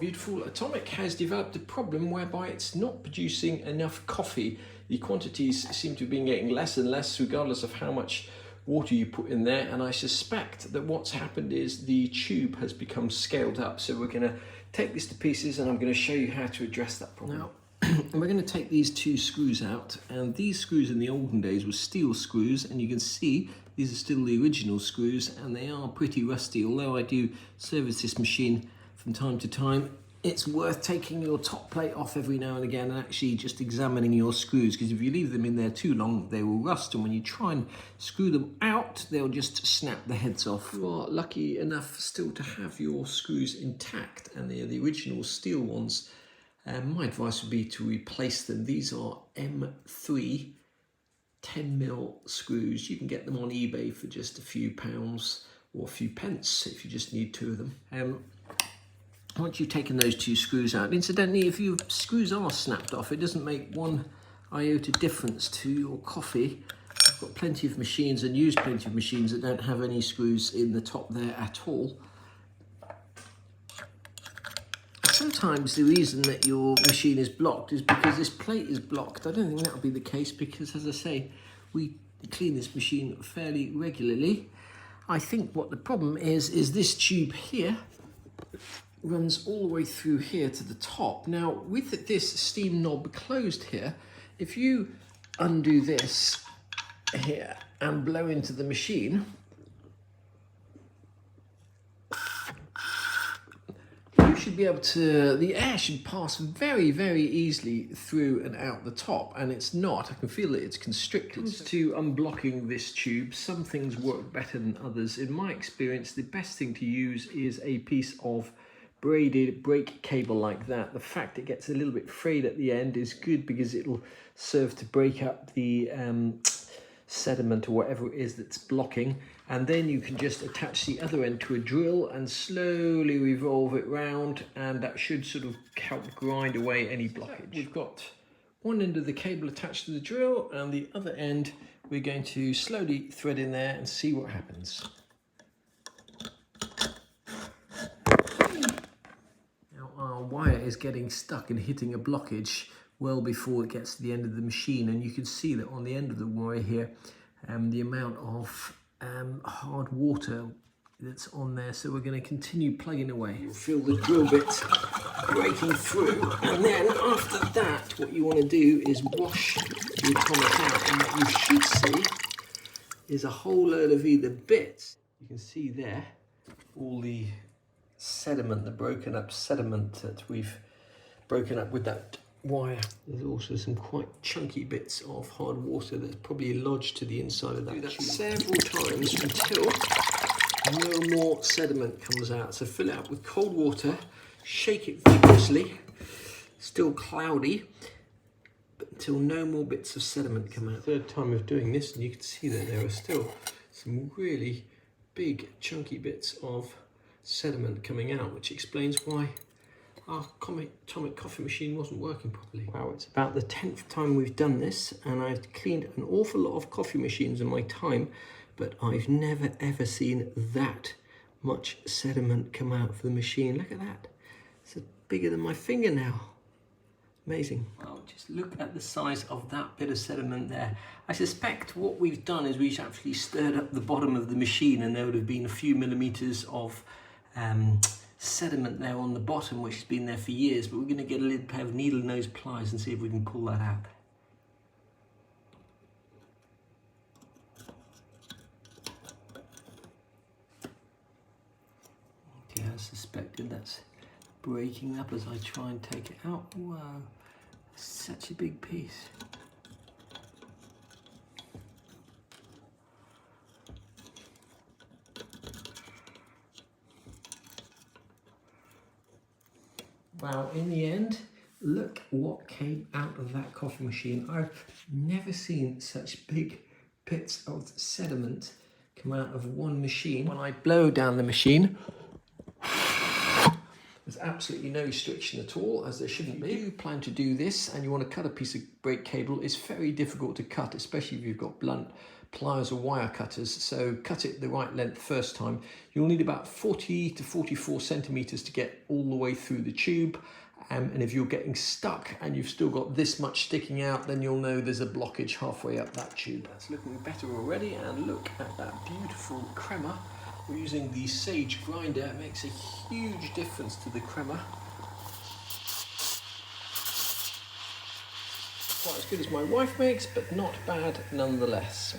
beautiful. Atomic has developed a problem whereby it's not producing enough coffee. The quantities seem to be getting less and less regardless of how much water you put in there, and I suspect that what's happened is the tube has become scaled up. So we're going to take this to pieces and I'm going to show you how to address that problem. Now, we're going to take these two screws out, and these screws in the olden days were steel screws, and you can see these are still the original screws and they are pretty rusty. Although I do service this machine from time to time, it's worth taking your top plate off every now and again and actually just examining your screws, because if you leave them in there too long they will rust, and when you try and screw them out they'll just snap the heads off. If you are lucky enough still to have your screws intact and they're the original steel ones, my advice would be to replace them. These are M3 10mm screws. You can get them on eBay for just a few pounds or a few pence if you just need two of them. Once you've taken those two screws out, incidentally, if your screws are snapped off, it doesn't make one iota difference to your coffee. I've got plenty of machines and use plenty of machines that don't have any screws in the top there at all. Sometimes the reason that your machine is blocked is because this plate is blocked. I don't think that will be the case because, as I say, we clean this machine fairly regularly. I think what the problem is this tube here runs all the way through here to the top. Now, with this steam knob closed here, if you undo this here and blow into the machine, you should be able to, the air should pass very, very easily through and out the top, and it's not. I can feel that it's constricted. To unblocking this tube, some things work better than others. In my experience, the best thing to use is a piece of braided brake cable like that. The fact it gets a little bit frayed at the end is good because it'll serve to break up the sediment or whatever it is that's blocking, and then you can just attach the other end to a drill and slowly revolve it round, and that should sort of help grind away any blockage. We've got one end of the cable attached to the drill and the other end we're going to slowly thread in there and see what happens. Now our wire is getting stuck and hitting a blockage well before it gets to the end of the machine, and you can see that on the end of the wire here the amount of hard water that's on there. So we're going to continue plugging away. You'll feel the drill bit breaking through, and then after that what you want to do is wash the atomic out, and what you should see is a whole load of either bits. You can see there all the sediment, the broken up sediment that we've broken up with that wire. There's also some quite chunky bits of hard water that's probably lodged to the inside of that. Do that several times until no more sediment comes out. So fill it up with cold water, shake it vigorously, still cloudy, but until no more bits of sediment come out. Third time of doing this, and you can see that there are still some really big chunky bits of sediment coming out, which explains why our atomic coffee machine wasn't working properly. Wow, it's about the 10th time we've done this, and I've cleaned an awful lot of coffee machines in my time, but I've never ever seen that much sediment come out of the machine. Look at that. It's bigger than my finger now. Amazing. Well, just look at the size of that bit of sediment there. I suspect what we've done is we've actually stirred up the bottom of the machine, and there would have been a few millimeters of sediment there on the bottom, which has been there for years, but we're going to get a little pair of needle nose pliers and see if we can pull that out. Okay, I suspected that's breaking up as I try and take it out. Wow, such a big piece. Wow, in the end, look what came out of that coffee machine. I've never seen such big bits of sediment come out of one machine. When I blow down the machine, there's absolutely no restriction at all, as there shouldn't be. If you plan to do this and you want to cut a piece of brake cable, it's very difficult to cut, especially if you've got blunt pliers or wire cutters, so cut it the right length first time. You'll need about 40 to 44 centimeters to get all the way through the tube. And if you're getting stuck and you've still got this much sticking out, then you'll know there's a blockage halfway up that tube. That's looking better already, and look at that beautiful crema. We're using the Sage grinder. It makes a huge difference to the crema. Quite as good as my wife makes, but not bad nonetheless.